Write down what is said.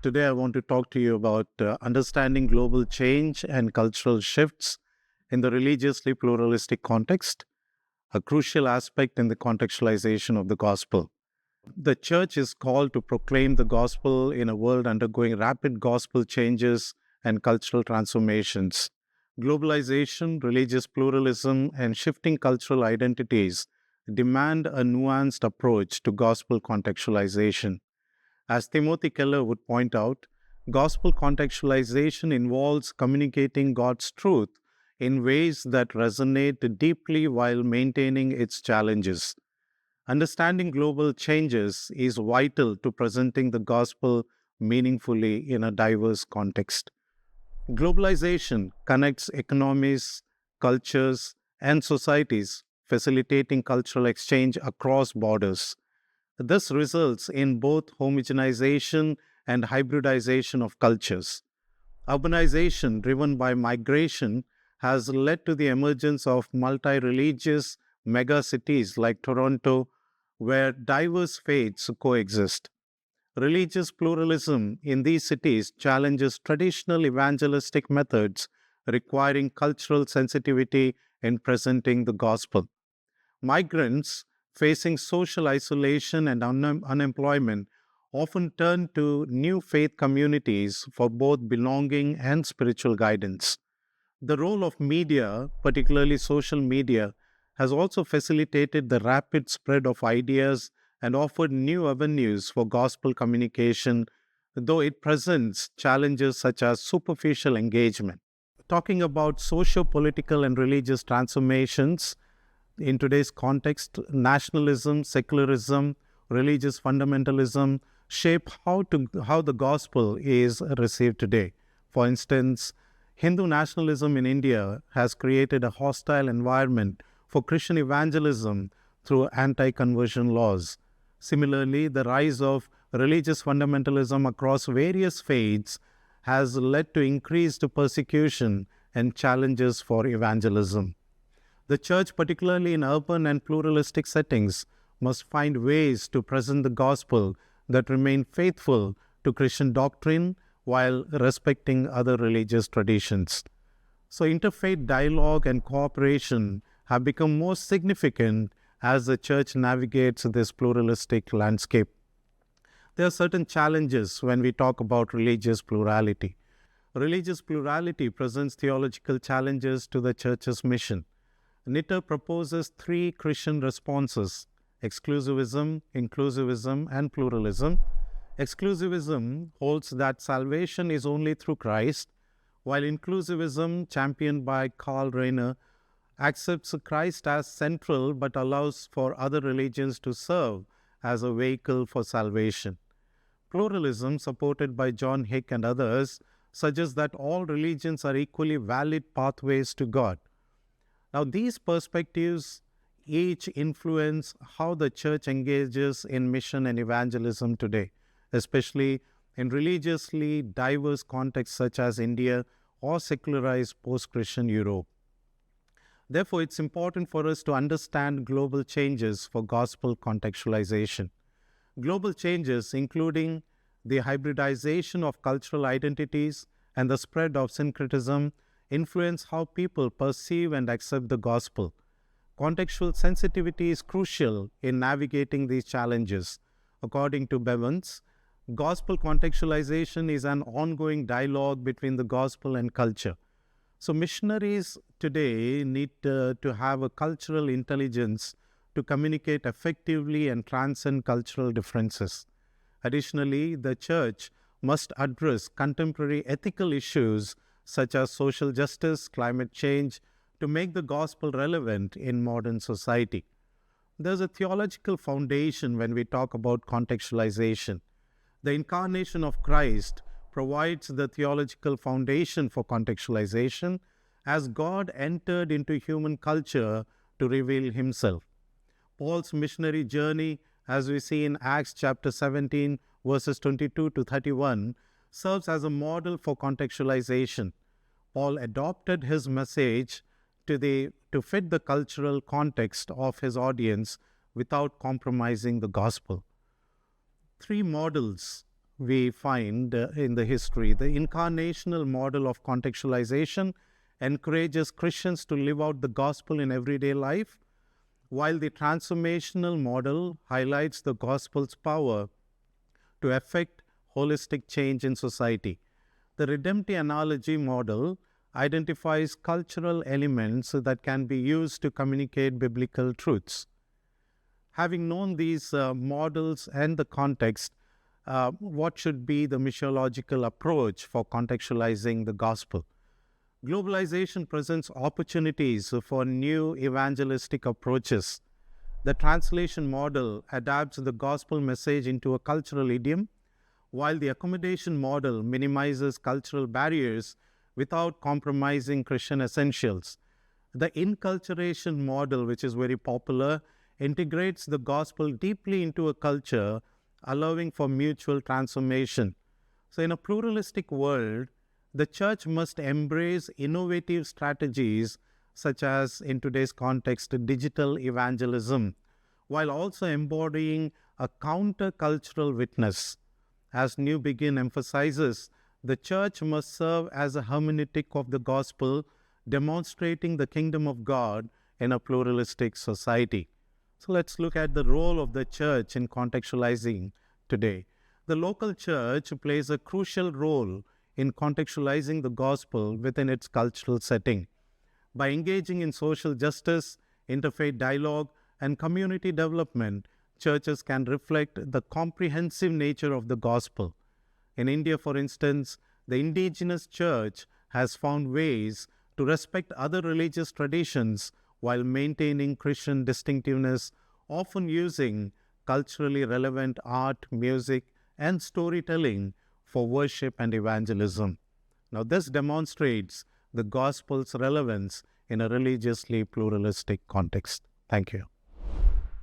Today, I want to talk to you about understanding global change and cultural shifts in the religiously pluralistic context, a crucial aspect in the contextualization of the gospel. The church is called to proclaim the gospel in a world undergoing rapid gospel changes and cultural transformations. Globalization, religious pluralism, and shifting cultural identities demand a nuanced approach to gospel contextualization. As Timothy Keller would point out, gospel contextualization involves communicating God's truth in ways that resonate deeply while maintaining its challenges. Understanding global changes is vital to presenting the gospel meaningfully in a diverse context. Globalization connects economies, cultures, and societies, facilitating cultural exchange across borders. This results in both homogenization and hybridization of cultures. Urbanization, driven by migration, has led to the emergence of multi religious megacities like Toronto, where diverse faiths coexist. Religious pluralism in these cities challenges traditional evangelistic methods, requiring cultural sensitivity in presenting the gospel. Migrants facing social isolation and unemployment often turn to new faith communities for both belonging and spiritual guidance. The role of media, particularly social media, has also facilitated the rapid spread of ideas and offered new avenues for gospel communication, though it presents challenges such as superficial engagement. Talking about socio political and religious transformations, in today's context, nationalism, secularism, religious fundamentalism shape how the gospel is received today. For instance, Hindu nationalism in India has created a hostile environment for Christian evangelism through anti-conversion laws. Similarly, the rise of religious fundamentalism across various faiths has led to increased persecution and challenges for evangelism. The church, particularly in urban and pluralistic settings, must find ways to present the gospel that remain faithful to Christian doctrine while respecting other religious traditions. So, interfaith dialogue and cooperation have become more significant as the church navigates this pluralistic landscape. There are certain challenges when we talk about religious plurality. Religious plurality presents theological challenges to the church's mission. Nitter proposes three Christian responses: exclusivism, inclusivism, and pluralism. Exclusivism holds that salvation is only through Christ, while inclusivism, championed by Karl Rahner, accepts Christ as central but allows for other religions to serve as a vehicle for salvation. Pluralism, supported by John Hick and others, suggests that all religions are equally valid pathways to God. Now, these perspectives each influence how the church engages in mission and evangelism today, especially in religiously diverse contexts such as India or secularized post Christian Europe. Therefore, it's important for us to understand global changes for gospel contextualization. Global changes, including the hybridization of cultural identities and the spread of syncretism, influence how people perceive and accept the gospel. Contextual sensitivity is crucial in navigating these challenges. According to Bevans, gospel contextualization is an ongoing dialogue between the gospel and culture. So, missionaries today need to have a cultural intelligence to communicate effectively and transcend cultural differences. Additionally, the church must address contemporary ethical issues such as social justice, climate change, to make the gospel relevant in modern society. There's a theological foundation when we talk about contextualization. The incarnation of Christ provides the theological foundation for contextualization as God entered into human culture to reveal himself. Paul's missionary journey, as we see in Acts chapter 17, verses 22 to 31, serves as a model for contextualization. Paul adopted his message to fit the cultural context of his audience without compromising the gospel. Three models we find in the history. The incarnational model of contextualization encourages Christians to live out the gospel in everyday life, while the transformational model highlights the gospel's power to effect holistic change in society. The redemptive analogy model identifies cultural elements that can be used to communicate biblical truths. Having known these models and the context, what should be the missiological approach for contextualizing the gospel? Globalization presents opportunities for new evangelistic approaches. The translation model adapts the gospel message into a cultural idiom, while the accommodation model minimizes cultural barriers without compromising Christian essentials. The inculturation model, which is very popular, integrates the gospel deeply into a culture, allowing for mutual transformation. So, in a pluralistic world, the church must embrace innovative strategies, such as, in today's context, digital evangelism, while also embodying a countercultural witness. As New Begin emphasizes, the church must serve as a hermeneutic of the gospel, demonstrating the kingdom of God in a pluralistic society. So let's look at the role of the church in contextualizing today. The local church plays a crucial role in contextualizing the gospel within its cultural setting. By engaging in social justice, interfaith dialogue, and community development, churches can reflect the comprehensive nature of the gospel. In India, for instance, the indigenous church has found ways to respect other religious traditions while maintaining Christian distinctiveness, often using culturally relevant art, music, and storytelling for worship and evangelism. Now, this demonstrates the gospel's relevance in a religiously pluralistic context. Thank you.